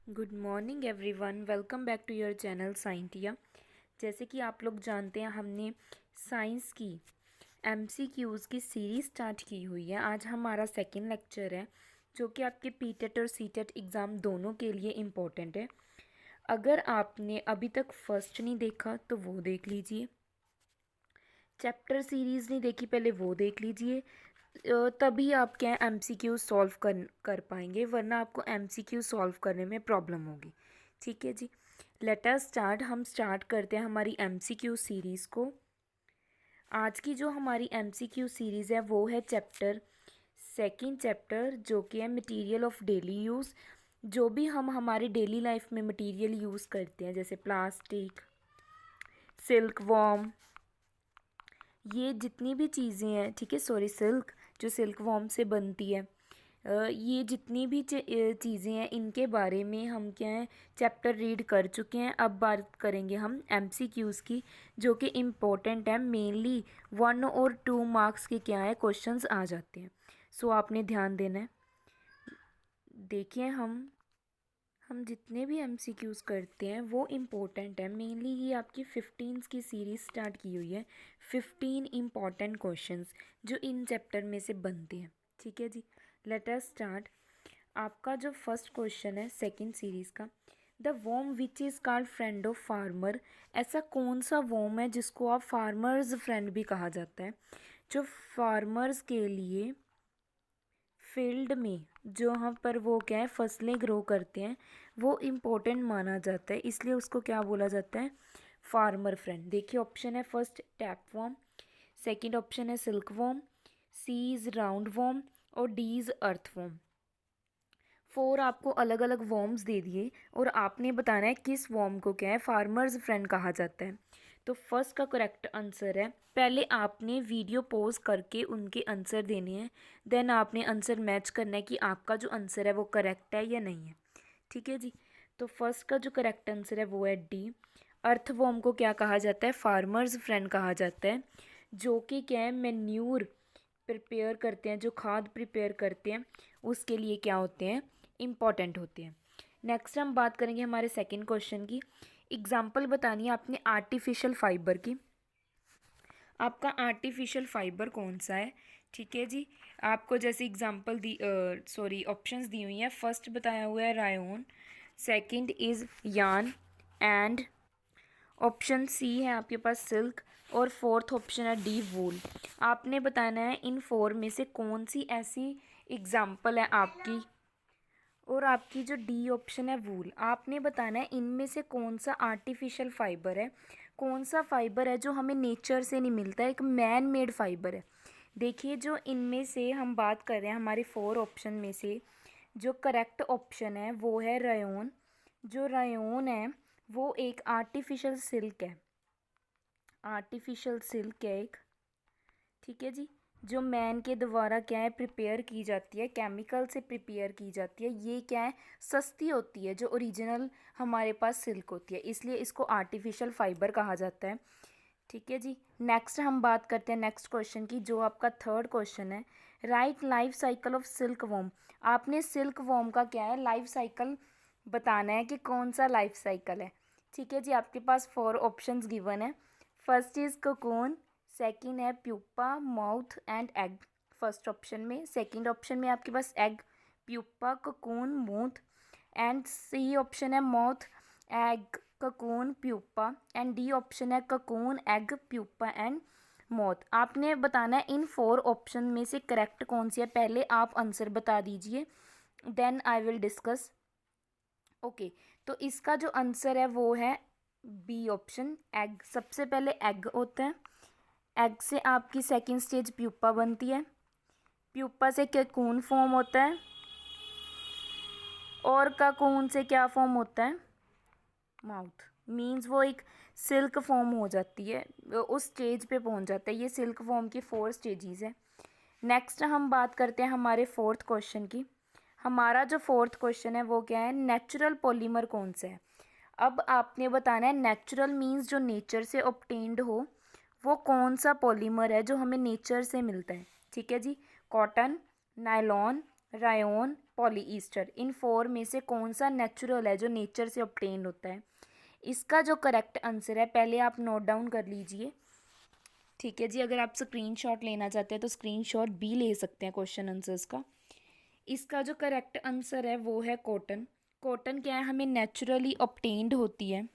Good morning everyone, welcome back to your channel Scientia. जैसे कि आप लोग जानते हैं, हमने साइंस की एमसीक्यूज़ की सीरीज़ स्टार्ट की हुई है। आज हमारा सेकंड लेक्चर है जो कि आपके पीटेट और सीटेट एग्ज़ाम दोनों के लिए इम्पोर्टेंट है। अगर आपने अभी तक फर्स्ट नहीं देखा तो वो देख लीजिए, चैप्टर सीरीज़ नहीं देखी पहले वो देख लीजिए, तभी आप क्या है एमसीक्यू सॉल्व कर पाएंगे, वरना आपको एमसीक्यू सॉल्व करने में प्रॉब्लम होगी। ठीक है जी, लेट अस स्टार्ट। हम स्टार्ट करते हैं हमारी एमसीक्यू सीरीज़ को। आज की जो हमारी एमसीक्यू सीरीज़ है वो है सेकंड चैप्टर, जो कि है मटेरियल ऑफ डेली यूज़। जो भी हम हमारी डेली लाइफ में मटेरियल यूज़ करते हैं, जैसे प्लास्टिक, सिल्क वॉर्म, ये जितनी भी चीज़ें हैं, ठीक है, सॉरी सिल्क, जो सिल्क वॉर्म से बनती है, ये जितनी भी चीज़ें हैं इनके बारे में हम क्या है चैप्टर रीड कर चुके हैं। अब बात करेंगे हम एमसीक्यूज़ की, जो कि इम्पोर्टेंट है। मेनली 1 और 2 मार्क्स के क्या है क्वेश्चंस आ जाते हैं। सो आपने ध्यान देना है। देखिए, हम जितने भी एमसीक्यूज़ करते हैं वो इम्पोर्टेंट है। मेनली ये आपकी 15 की सीरीज़ स्टार्ट की हुई है, 15 इम्पॉर्टेंट क्वेश्चंस जो इन चैप्टर में से बनते हैं। ठीक है जी, लेट अस स्टार्ट। आपका जो फर्स्ट क्वेश्चन है सेकंड सीरीज़ का, the worm which is called friend of farmer. ऐसा कौन सा वॉर्म है जिसको आप फार्मर्स फ्रेंड भी कहा जाता है, जो फार्मर्स के लिए फील्ड में जो हम पर वो क्या है फसलें ग्रो करते हैं, वो इम्पोर्टेंट माना जाता है, इसलिए उसको क्या बोला जाता है, फार्मर फ्रेंड। देखिए, ऑप्शन है first tapeworm, second option है silkworm, C is roundworm और डी इज़ अर्थ वॉर्म। 4 आपको अलग अलग वॉर्म्स दे दिए और आपने बताना है किस वॉर्म को क्या है फार्मर्स फ्रेंड कहा जाता है। तो फर्स्ट का करेक्ट आंसर है, पहले आपने वीडियो पॉज करके उनके आंसर देने हैं, देन आपने आंसर मैच करना है कि आपका जो आंसर है वो करेक्ट है या नहीं है। ठीक है जी, तो फर्स्ट का जो करेक्ट आंसर है वो है डी। अर्थवॉर्म को क्या कहा जाता है, फार्मर्स फ्रेंड कहा जाता है, जो कि क्या है मेन्यूर प्रिपेयर करते हैं, जो खाद प्रिपेयर करते हैं उसके लिए क्या होते हैं, इम्पॉर्टेंट होते हैं। नेक्स्ट हम बात करेंगे हमारे सेकंड क्वेश्चन की। एग्जाम्पल बतानी है आपने आर्टिफिशियल फाइबर की। आपका आर्टिफिशियल फाइबर कौन सा है। ठीक है जी, आपको जैसे एग्जांपल दी ऑप्शंस दी हुई हैं। फर्स्ट बताया हुआ है rayon, second is yarn and option C है आपके पास सिल्क, और फोर्थ ऑप्शन है डी वूल। आपने बताना है इन 4 में से कौन सी ऐसी एग्जाम्पल है आपकी, और आपकी जो डी ऑप्शन है वूल, आपने बताना है इनमें से कौन सा आर्टिफिशियल फाइबर है, कौन सा फाइबर है जो हमें नेचर से नहीं मिलता है, एक मैन मेड फाइबर है। देखिए, जो इनमें से हम बात कर रहे हैं हमारे 4 ऑप्शन में से जो करेक्ट ऑप्शन है वो है रायोन। जो रायोन है वो एक आर्टिफिशियल सिल्क है, आर्टिफिशियल सिल्क है एक। ठीक है जी, जो मैन के द्वारा क्या है प्रिपेयर की जाती है, केमिकल से प्रिपेयर की जाती है। ये क्या है सस्ती होती है, जो ओरिजिनल हमारे पास सिल्क होती है, इसलिए इसको आर्टिफिशियल फाइबर कहा जाता है। ठीक है जी, नेक्स्ट हम बात करते हैं नेक्स्ट क्वेश्चन की, जो आपका थर्ड क्वेश्चन है, right life cycle of silk warm. आपने सिल्क वॉर्म का क्या है लाइफ साइकिल बताना है कि कौन सा लाइफ साइकिल है। ठीक है जी, आपके पास 4 ऑप्शंस गिवन है। फर्स्ट इज कोकून, सेकंड है pupa, moth and egg. First option में, सेकंड ऑप्शन में आपके पास egg, pupa, cocoon, moth, and C option है moth, egg, cocoon, pupa, and D option है cocoon, egg, pupa and moth. आपने बताना है इन 4 ऑप्शन में से करेक्ट कौन सी है। पहले आप आंसर बता दीजिए, then I will discuss. Okay, तो इसका जो आंसर है वो है बी ऑप्शन, एग। सबसे पहले एग होता है, एग से आपकी सेकेंड स्टेज प्यूपा बनती है, प्यूपा से ककून फॉर्म होता है, और ककून से क्या फॉर्म होता है, माउथ। मीन्स वो एक सिल्क फॉर्म हो जाती है, उस स्टेज पे पहुंच जाता है। ये सिल्क फॉर्म की 4 स्टेजेस है। नेक्स्ट हम बात करते हैं हमारे फोर्थ क्वेश्चन की। हमारा जो फोर्थ क्वेश्चन है वो क्या है, नेचुरल पॉलीमर कौन सा है। अब आपने बताना है नेचुरल मीन्स जो नेचर से ऑब्टेन्ड हो, वो कौन सा पॉलीमर है जो हमें नेचर से मिलता है। ठीक है जी, कॉटन, नायलॉन, रायोन, पॉलीईस्टर, इन फोर में से कौन सा नेचुरल है, जो नेचर से ऑब्टेन होता है? इसका जो करेक्ट आंसर है, पहले आप नोट डाउन कर लीजिए, ठीक है जी। अगर आप स्क्रीनशॉट लेना चाहते हैं तो स्क्रीनशॉट भी ले सकते हैं क्वेश्चन आंसर्स का। इसका जो करेक्ट आंसर है वो है कॉटन। कॉटन क्या है, हमें नेचुरली ऑब्टेन्ड होती है।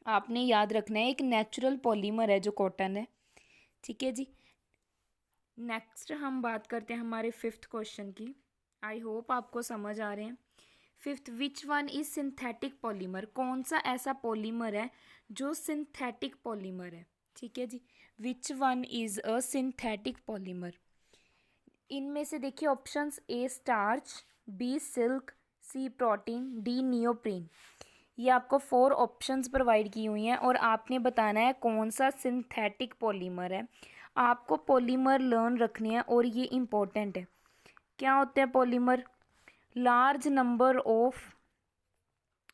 आपने याद रखना है, एक नेचुरल पॉलीमर है जो कॉटन है, ठीक है जी। नेक्स्ट हम बात करते हैं हमारे फिफ्थ क्वेश्चन की। आई होप आपको समझ आ रहे हैं। Fifth, which one is synthetic polymer? कौन सा ऐसा पॉलीमर है जो सिंथेटिक पॉलीमर है, ठीक है जी। Which one is a synthetic polymer? इनमें से देखिए options, A starch, B silk, C protein, D neoprene. ये आपको 4 ऑप्शंस प्रोवाइड की हुई हैं और आपने बताना है कौन सा सिंथेटिक पॉलीमर है। आपको पॉलीमर लर्न रखने हैं और ये इम्पोर्टेंट है। क्या होते हैं पॉलीमर? लार्ज नंबर ऑफ,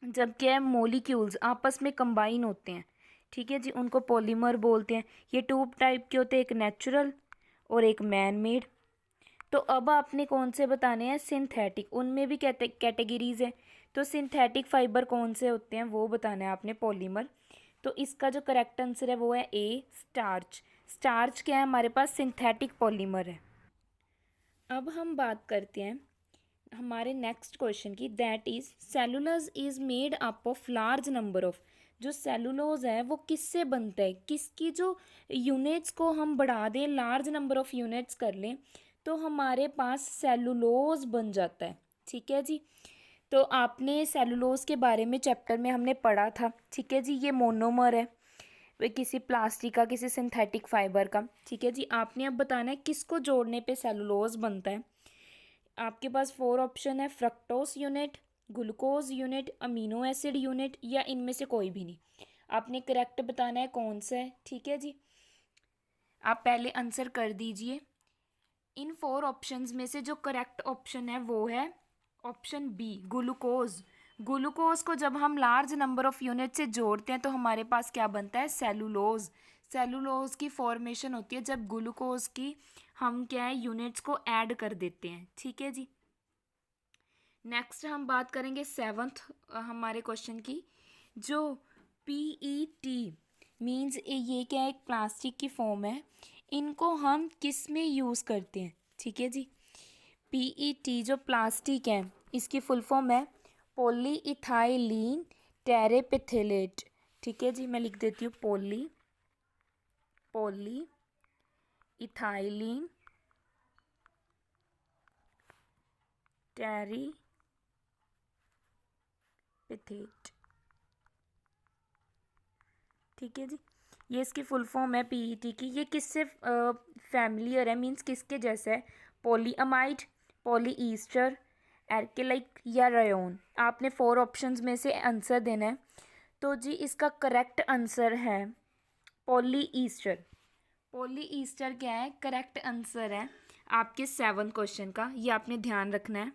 जब क्या है मॉलिक्यूल्स आपस में कंबाइन होते हैं, ठीक है जी, उनको पॉलीमर बोलते हैं। ये 2 टाइप के होते हैं, एक नेचुरल और एक मैन मेड। तो अब आपने कौन से बताने हैं? सिंथेटिक। उनमें भी कैटेगरीज है, तो सिंथेटिक फाइबर कौन से होते हैं वो बताना है आपने, पॉलीमर। तो इसका जो करेक्ट आंसर है वो है ए स्टार्च। स्टार्च क्या है हमारे पास? सिंथेटिक पॉलीमर है। अब हम बात करते हैं हमारे नेक्स्ट क्वेश्चन की, that is cellulose is made up of large number of. जो सेलुलोज है वो किससे बनता है? किसकी जो यूनिट्स को हम बढ़ा दें, लार्ज नंबर ऑफ यूनिट्स कर लें, तो हमारे पास सेलुलोज बन जाता है, ठीक है जी। तो आपने सेलुलोज के बारे में चैप्टर में हमने पढ़ा था, ठीक है जी। ये मोनोमर है वे किसी प्लास्टिक का, किसी सिंथेटिक फाइबर का, ठीक है जी। आपने अब बताना है किसको जोड़ने पे सेलुलोज बनता है। आपके पास 4 ऑप्शन है, fructose unit, glucose unit, amino acid unit, या इनमें से कोई भी नहीं। आपने करेक्ट बताना है कौन सा है, ठीक है जी। आप पहले आंसर कर दीजिए। इन 4 ऑप्शंस में से जो करेक्ट ऑप्शन है वो है ऑप्शन बी, ग्लूकोज। ग्लूकोज को जब हम लार्ज नंबर ऑफ यूनिट से जोड़ते हैं तो हमारे पास क्या बनता है? सेलुलोज। सेलुलोज की फॉर्मेशन होती है जब ग्लूकोज की हम क्या है यूनिट्स को ऐड कर देते हैं, ठीक है जी। नेक्स्ट हम बात करेंगे 7th हमारे क्वेश्चन की, जो पीईटी मीन्स ये क्या है? एक प्लास्टिक की फॉर्म है। इनको हम किस में यूज़ करते हैं, ठीक है जी। पीईटी जो प्लास्टिक है इसकी फुल फॉर्म है पॉलीइथाइलीन टेरेपेथिलेट, ठीक है जी। मैं लिख देती हूँ पॉलीइथाइलीन टेरेपेथेट, ठीक है जी। ये इसकी फुल फॉर्म है पीईटी की। ये किससे फैमिलियर है, मीन्स किसके जैसा है? पॉलीअमाइड, पॉलीईस्टर, एल्केलाइक या रेयोन। आपने 4 ऑप्शंस में से आंसर देना है। तो जी इसका करेक्ट आंसर है पॉलीईस्टर। पॉलीईस्टर क्या है? करेक्ट आंसर है आपके 7 क्वेश्चन का, ये आपने ध्यान रखना है।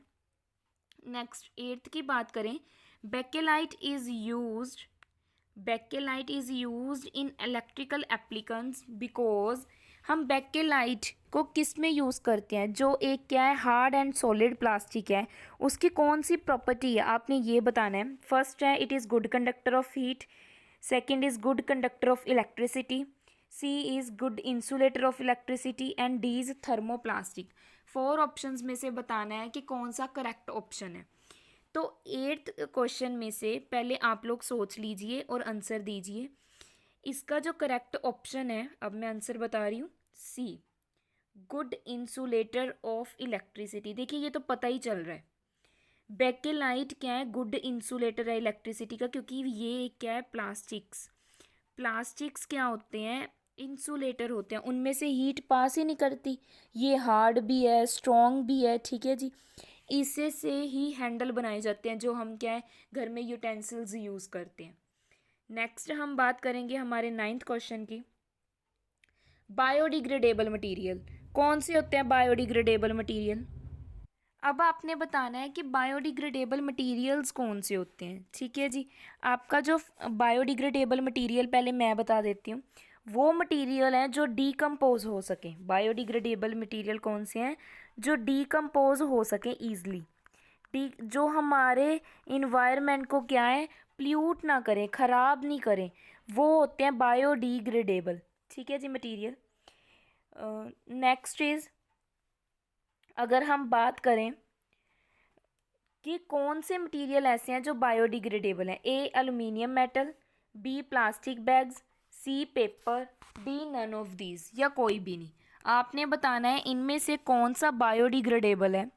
नेक्स्ट 8th की बात करें, bakelite is used in electrical applications because. हम बेकेलाइट को किस में यूज़ करते हैं? जो एक क्या है हार्ड एंड सॉलिड प्लास्टिक है, उसकी कौन सी प्रॉपर्टी है आपने ये बताना है। फर्स्ट है it is good conductor of heat, second is good conductor of electricity, C is good insulator of electricity, and D is thermoplastic. 4 options में से बताना है कि कौन सा करेक्ट ऑप्शन है। तो 8th क्वेश्चन में से पहले आप लोग सोच लीजिए और आंसर दीजिए। इसका जो करेक्ट ऑप्शन है, अब मैं आंसर बता रही हूँ, सी, गुड इंसुलेटर ऑफ इलेक्ट्रिसिटी। देखिए ये तो पता ही चल रहा है, बेकेलाइट क्या है? गुड इंसुलेटर है इलेक्ट्रिसिटी का, क्योंकि ये क्या है प्लास्टिक्स क्या होते हैं? इंसुलेटर होते हैं, उनमें से हीट पास ही नहीं करती। ये हार्ड भी है, स्ट्रॉन्ग भी है, ठीक है जी। इसे से ही हैंडल बनाए जाते हैं जो हम क्या है घर में यूटेंसिल्स यूज़ करते हैं। नेक्स्ट हम बात करेंगे हमारे 9th क्वेश्चन की, बायोडिग्रेडेबल मटेरियल। कौन से होते हैं बायोडिग्रेडेबल मटेरियल? अब आपने बताना है कि बायोडिग्रेडेबल मटेरियल्स कौन से होते हैं, ठीक है जी। आपका जो बायोडिग्रेडेबल मटेरियल, पहले मैं बता देती हूँ, वो मटेरियल हैं जो डीकम्पोज हो सकें। बायोडिग्रेडेबल मटेरियल कौन से हैं? जो डीकम्पोज हो सकें ईजली। जो हमारे इन्वायरमेंट को क्या है, प्ल्यूट ना करें, ख़राब नहीं करें, वो होते हैं बायोडिग्रेडेबल। ठीक है जी मटेरियल। नेक्स्ट इज़, अगर हम बात करें कि कौन से मटेरियल ऐसे हैं जो बायोडिग्रेडेबल हैं, A aluminium metal, B plastic bags, C paper, D none of these, या कोई भी नहीं। आपने बताना है इनमें से कौन सा बायोडिग्रेडेबल है।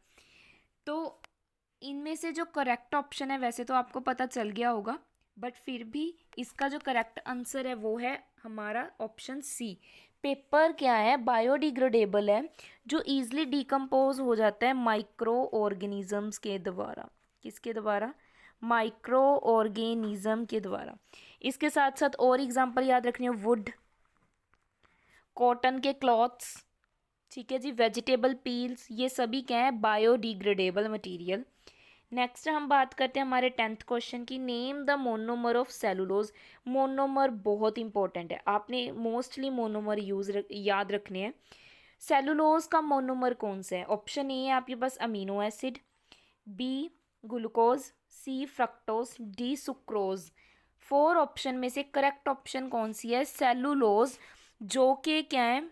तो इनमें से जो करेक्ट ऑप्शन है, वैसे तो आपको पता चल गया होगा, बट फिर भी इसका जो करेक्ट आंसर है वो है हमारा ऑप्शन सी। पेपर क्या है, बायोडिग्रेडेबल है, जो ईजिली डिकम्पोज हो जाता है माइक्रो ऑर्गेनिजम्स के द्वारा। किसके द्वारा? माइक्रो ऑर्गेनिज्म के द्वारा। इसके साथ साथ और एग्जांपल याद रखनी है, वुड, कॉटन के क्लॉथ्स, ठीक है जी, वेजिटेबल पील्स, ये सभी क्या है, बायोडिग्रेडेबल मटेरियल। नेक्स्ट हम बात करते हैं हमारे 10th क्वेश्चन की, name the monomer of cellulose. Monomer बहुत इंपॉर्टेंट है, आपने मोस्टली मोनोमर याद रखने हैं। सेलुलोज का मोनोमर कौन सा है? ऑप्शन ए है आपके पास अमीनो एसिड, बी ग्लूकोज, सी फ्रक्टोज, डी सुक्रोज। 4 ऑप्शन में से करेक्ट ऑप्शन कौन सी है? सेलुलोज, जो कि क्या है,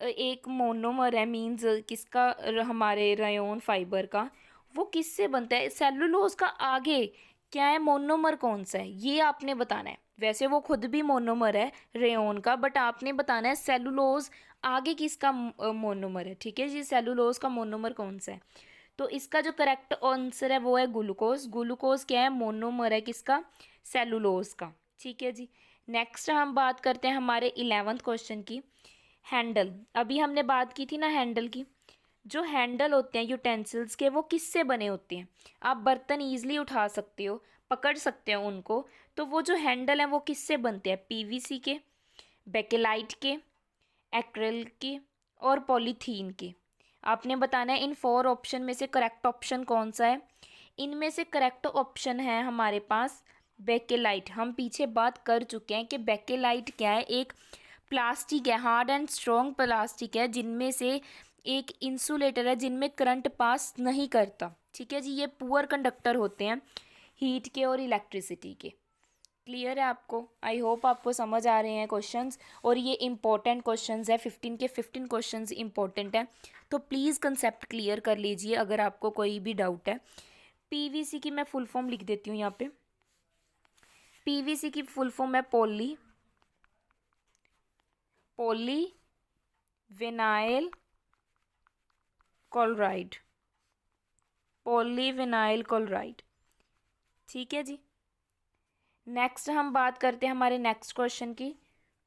एक मोनोमर है, मीन्स किसका, हमारे रेयोन फाइबर का। वो किससे बनता है? सेलुलोज का आगे क्या है, मोनोमर कौन सा है, ये आपने बताना है। वैसे वो खुद भी मोनोमर है रेयोन का, बट आपने बताना है सेलुलोज आगे किसका मोनोमर है। ठीक है जी, सेलुलोज का मोनोमर कौन सा है? तो इसका जो करेक्ट आंसर है वो है ग्लूकोज। ग्लूकोज क्या है, मोनोमर है किसका? सेलुलोज का। ठीक है जी। नेक्स्ट हम बात करते हैं हमारे 11th क्वेश्चन की, हैंडल। अभी हमने बात की थी ना हैंडल की। जो हैंडल होते हैं यूटेंसिल्स के, वो किससे बने होते हैं? आप बर्तन ईजिली उठा सकते हो, पकड़ सकते हो उनको, तो वो जो हैंडल हैं वो किससे बनते हैं? पीवीसी के, बेकेलाइट के, एक्रेलिक के और पॉलीथीन के। आपने बताना है इन 4 ऑप्शन में से करेक्ट ऑप्शन कौन सा है। इनमें से करेक्ट ऑप्शन है हमारे पास बेकेलाइट। हम पीछे बात कर चुके हैं कि बेकेलाइट क्या है, एक प्लास्टिक है, हार्ड एंड स्ट्रॉन्ग प्लास्टिक है, जिनमें से एक इंसुलेटर है, जिनमें करंट पास नहीं करता। ठीक है जी, ये पुअर कंडक्टर होते हैं हीट के और इलेक्ट्रिसिटी के। क्लियर है आपको? आई होप आपको समझ आ रहे हैं क्वेश्चंस, और ये इंपॉर्टेंट क्वेश्चंस है, 15 के 15 क्वेश्चंस इंपॉर्टेंट हैं, तो प्लीज़ कंसेप्ट क्लियर कर लीजिए अगर आपको कोई भी डाउट है। पीवीसी की मैं फुल फॉर्म लिख देती हूँ यहाँ पे। पीवीसी की फुल फॉर्म है poly vinyl chloride. Polyvinyl chloride. ठीक है जी। नेक्स्ट हम बात करते हैं हमारे नेक्स्ट क्वेश्चन की,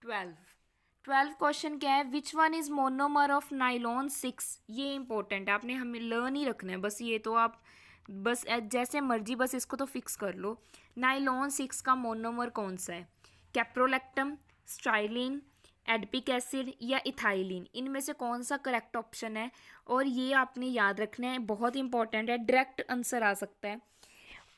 12 क्वेश्चन क्या है, विच one is monomer of nylon 6। ये इंपॉर्टेंट है, आपने हमें लर्न ही रखना है बस, ये तो आप बस जैसे मर्जी बस इसको तो फिक्स कर लो। नाइलॉन 6 का मोनोमर कौन सा है? कैप्रोलैक्टम, स्टाइलिन, एडपिक एसिड या इथाइलिन। इनमें से कौन सा करेक्ट ऑप्शन है? और ये आपने याद रखना है, बहुत इंपॉर्टेंट है, डायरेक्ट आंसर आ सकता है।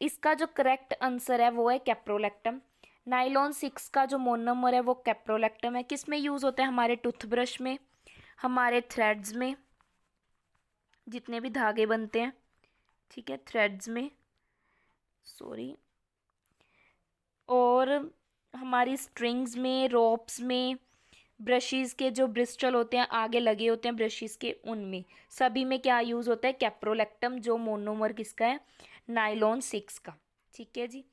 इसका जो करेक्ट आंसर है वो है कैप्रोलैक्टम। नाइलॉन 6 का जो मोनोमर है वो कैप्रोलैक्टम है। किस में यूज़ होता है? हमारे टूथब्रश में, हमारे थ्रेड्स में, जितने भी धागे बनते हैं, ठीक है, थ्रेड्स में, सॉरी, और हमारी स्ट्रिंग्स में, रोप्स में, ब्रशेस के जो ब्रिस्टल होते हैं आगे लगे होते हैं ब्रशेस के, उनमें सभी में क्या यूज़ होता है? कैप्रोलैक्टम, जो मोनोमर किसका है? नाइलॉन 6 का। ठीक है जी।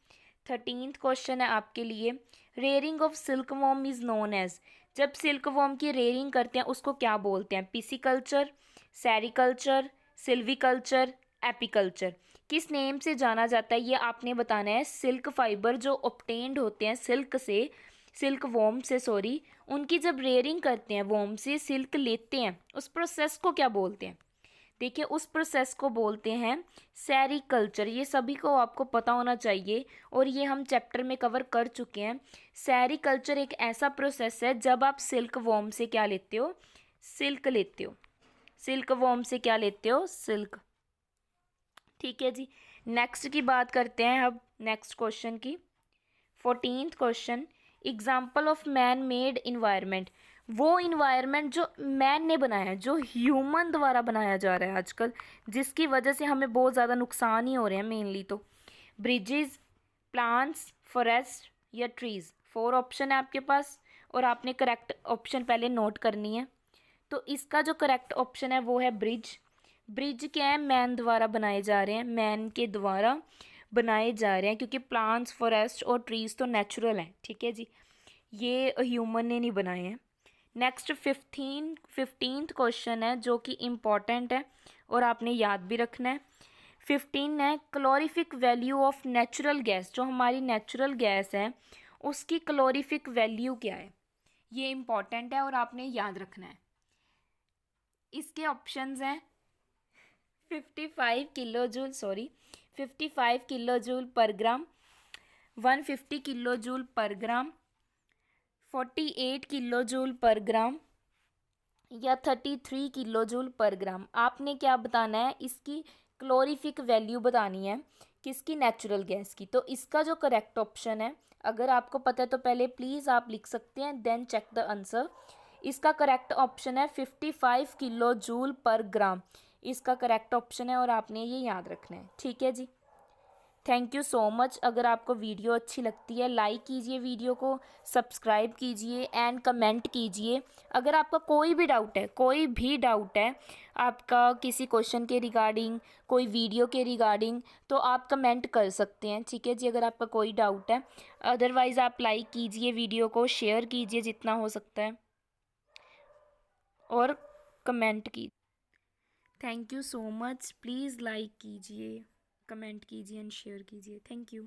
13th क्वेश्चन है आपके लिए, rearing of silk worm is known as. जब सिल्क वॉर्म की रेयरिंग करते हैं उसको क्या बोलते हैं? Pisciculture, sericulture, silviculture, apiculture. किस नेम से जाना जाता है ये आपने बताना है। सिल्क फाइबर जो ऑब्टेन्ड होते हैं सिल्क वॉर्म से, सॉरी, उनकी जब रेयरिंग करते हैं, वॉर्म से सिल्क लेते हैं, उस प्रोसेस को क्या बोलते हैं? देखिए, उस प्रोसेस को बोलते हैं सेरीकल्चर। ये सभी को आपको पता होना चाहिए, और ये हम चैप्टर में कवर कर चुके हैं। सेरीकल्चर एक ऐसा प्रोसेस है जब आप सिल्क वॉर्म से क्या लेते हो? सिल्क लेते हो। सिल्क वॉर्म से क्या लेते हो? सिल्क। ठीक है जी। नेक्स्ट की बात करते हैं अब, नेक्स्ट क्वेश्चन की, 14th question, example of man made environment. वो इन्वायरमेंट जो मैन ने बनाया है, जो ह्यूमन द्वारा बनाया जा रहा है आजकल, जिसकी वजह से हमें बहुत ज़्यादा नुकसान ही हो रहे हैं मेनली। तो ब्रिजेस, प्लांट्स, फॉरेस्ट या ट्रीज़, 4 ऑप्शन है आपके पास और आपने करेक्ट ऑप्शन पहले नोट करनी है। तो इसका जो करेक्ट ऑप्शन है वो है ब्रिज। ब्रिज क्या है, मैन द्वारा बनाए जा रहे हैं, मैन के द्वारा बनाए जा रहे हैं, क्योंकि प्लांट्स, फॉरेस्ट और ट्रीज़ तो नेचुरल हैं, ठीक है जी, ये ह्यूमन ने नहीं बनाए हैं। नेक्स्ट 15th क्वेश्चन है जो कि इम्पॉर्टेंट है और आपने याद भी रखना है। 15 है, क्लोरीफिक वैल्यू ऑफ नेचुरल गैस, जो हमारी नेचुरल गैस है उसकी क्लोरीफिक वैल्यू क्या है, ये इम्पॉर्टेंट है और आपने याद रखना है। इसके ऑप्शंस हैं 55 किलो जूल पर ग्राम, 150 किलो जूल पर ग्राम, 48 किलो जूल पर ग्राम या 33 किलो जूल पर ग्राम। आपने क्या बताना है, इसकी क्लोरीफिक वैल्यू बतानी है किसकी, नेचुरल गैस की। तो इसका जो करेक्ट ऑप्शन है, अगर आपको पता है तो पहले प्लीज़ आप लिख सकते हैं, देन चेक द आंसर। इसका करेक्ट ऑप्शन है 55 किलो जूल पर ग्राम, इसका करेक्ट ऑप्शन है और आपने ये याद रखना है, ठीक है जी। Thank you so much. अगर आपको वीडियो अच्छी लगती है लाइक कीजिए वीडियो को, सब्सक्राइब कीजिए एंड कमेंट कीजिए। अगर आपका कोई भी डाउट है, कोई भी डाउट है आपका किसी क्वेश्चन के रिगार्डिंग, कोई वीडियो के रिगार्डिंग, तो आप कमेंट कर सकते हैं, ठीक है जी, अगर आपका कोई डाउट है। अदरवाइज़ आप लाइक कीजिए वीडियो को, शेयर कीजिए जितना हो सकता है और कमेंट कीजिए। Thank you so much. Please like कीजिए, कमेंट कीजिए एंड शेयर कीजिए। Thank you.